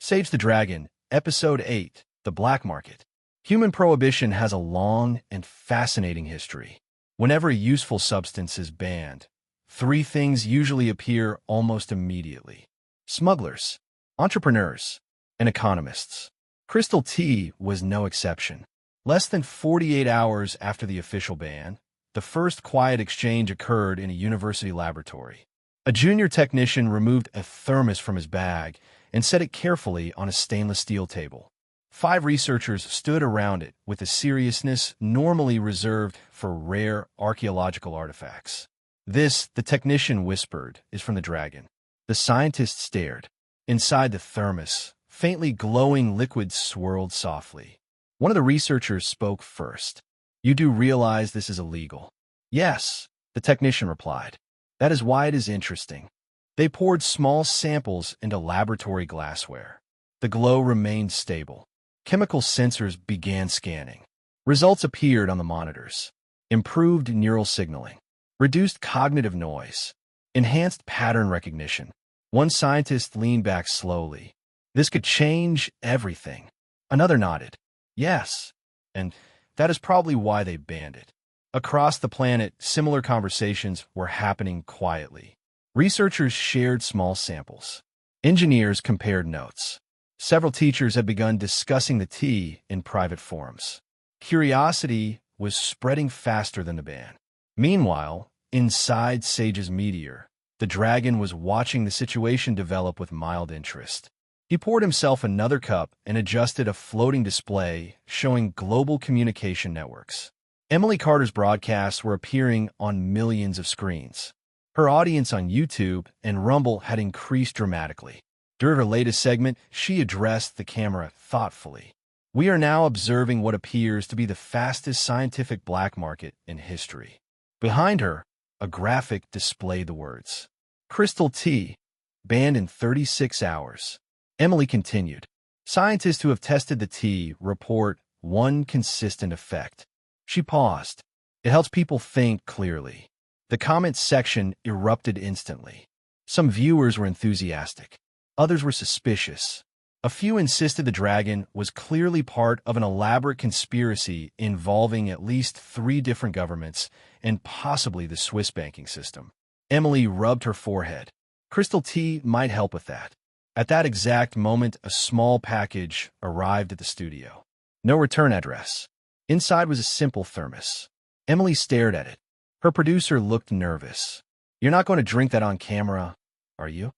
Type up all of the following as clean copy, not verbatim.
Sage the Dragon, Episode 8, The Black Market. Human prohibition has a long and fascinating history. Whenever a useful substance is banned, three things usually appear almost immediately: smugglers, entrepreneurs, and economists. Crystal tea was no exception. Less than 48 hours after the official ban, the first quiet exchange occurred in a university laboratory. A junior technician removed a thermos from his bag and set it carefully on a stainless steel table. 5 researchers stood around it with a seriousness normally reserved for rare archaeological artifacts. "This," the technician whispered, "is from the dragon." The scientists stared. Inside the thermos, faintly glowing liquid swirled softly. One of the researchers spoke first. "You do realize this is illegal?" "Yes," the technician replied. "That is why it is interesting." They poured small samples into laboratory glassware. The glow remained stable. Chemical sensors began scanning. Results appeared on the monitors: improved neural signaling, reduced cognitive noise, enhanced pattern recognition. One scientist leaned back slowly. "This could change everything." Another nodded. "Yes, and that is probably why they banned it." Across the planet, similar conversations were happening quietly. Researchers shared small samples. Engineers compared notes. Several teachers had begun discussing the tea in private forums. Curiosity was spreading faster than the ban. Meanwhile, inside Sage's meteor, the dragon was watching the situation develop with mild interest. He poured himself another cup and adjusted a floating display showing global communication networks. Emily Carter's broadcasts were appearing on millions of screens. Her audience on YouTube and Rumble had increased dramatically. During her latest segment, she addressed the camera thoughtfully. "We are now observing what appears to be the fastest scientific black market in history." Behind her, a graphic displayed the words, "Crystal tea, banned in 36 hours." Emily continued, "Scientists who have tested the tea report one consistent effect." She paused. "It helps people think clearly." The comments section erupted instantly. Some viewers were enthusiastic. Others were suspicious. A few insisted the dragon was clearly part of an elaborate conspiracy involving at least 3 different governments and possibly the Swiss banking system. Emily rubbed her forehead. Crystal tea might help with that. At that exact moment, a small package arrived at the studio. No return address. Inside was a simple thermos. Emily stared at it. Her producer looked nervous. "You're not going to drink that on camera, are you?"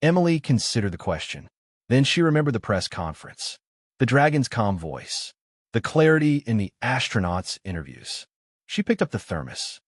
Emily considered the question. Then she remembered the press conference, the dragon's calm voice, the clarity in the astronauts' interviews. She picked up the thermos.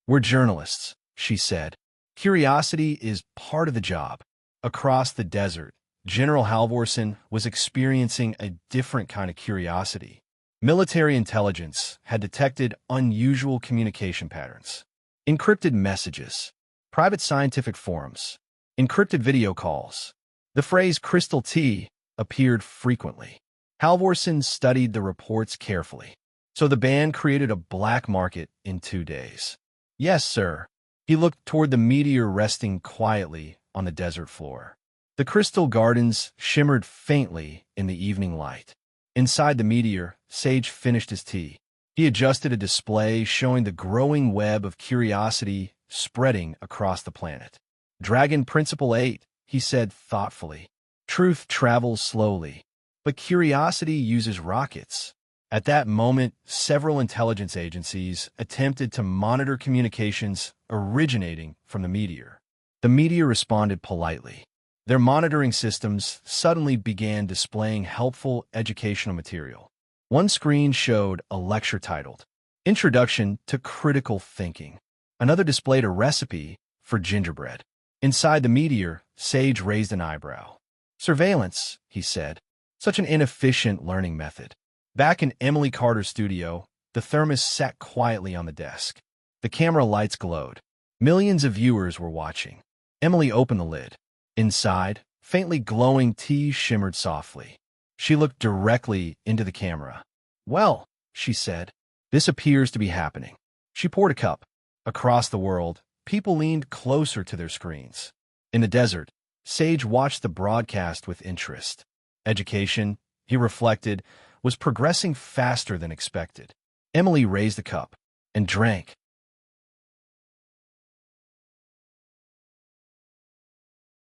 "We're journalists," she said. "Curiosity is part of the job." Across the desert, General Halvorsen was experiencing a different kind of curiosity. Military intelligence had detected unusual communication patterns. Encrypted messages, private scientific forums, encrypted video calls. The phrase "crystal tea" appeared frequently. Halvorsen studied the reports carefully. "So the ban created a black market in 2 days." "Yes, sir." He looked toward the meteor resting quietly on the desert floor. The crystal gardens shimmered faintly in the evening light. Inside the meteor, Sage finished his tea. He adjusted a display showing the growing web of curiosity spreading across the planet. "Dragon Principle 8, he said thoughtfully. "Truth travels slowly, but curiosity uses rockets." At that moment, several intelligence agencies attempted to monitor communications originating from the meteor. The meteor responded politely. Their monitoring systems suddenly began displaying helpful educational material. One screen showed a lecture titled, "Introduction to Critical Thinking." Another displayed a recipe for gingerbread. Inside the meteor, Sage raised an eyebrow. "Surveillance," he said. "Such an inefficient learning method." Back in Emily Carter's studio, the thermos sat quietly on the desk. The camera lights glowed. Millions of viewers were watching. Emily opened the lid. Inside, faintly glowing tea shimmered softly. She looked directly into the camera. "Well," she said, "this appears to be happening." She poured a cup. Across the world, people leaned closer to their screens. In the desert, Sage watched the broadcast with interest. Education, he reflected, was progressing faster than expected. Emily raised a cup and drank,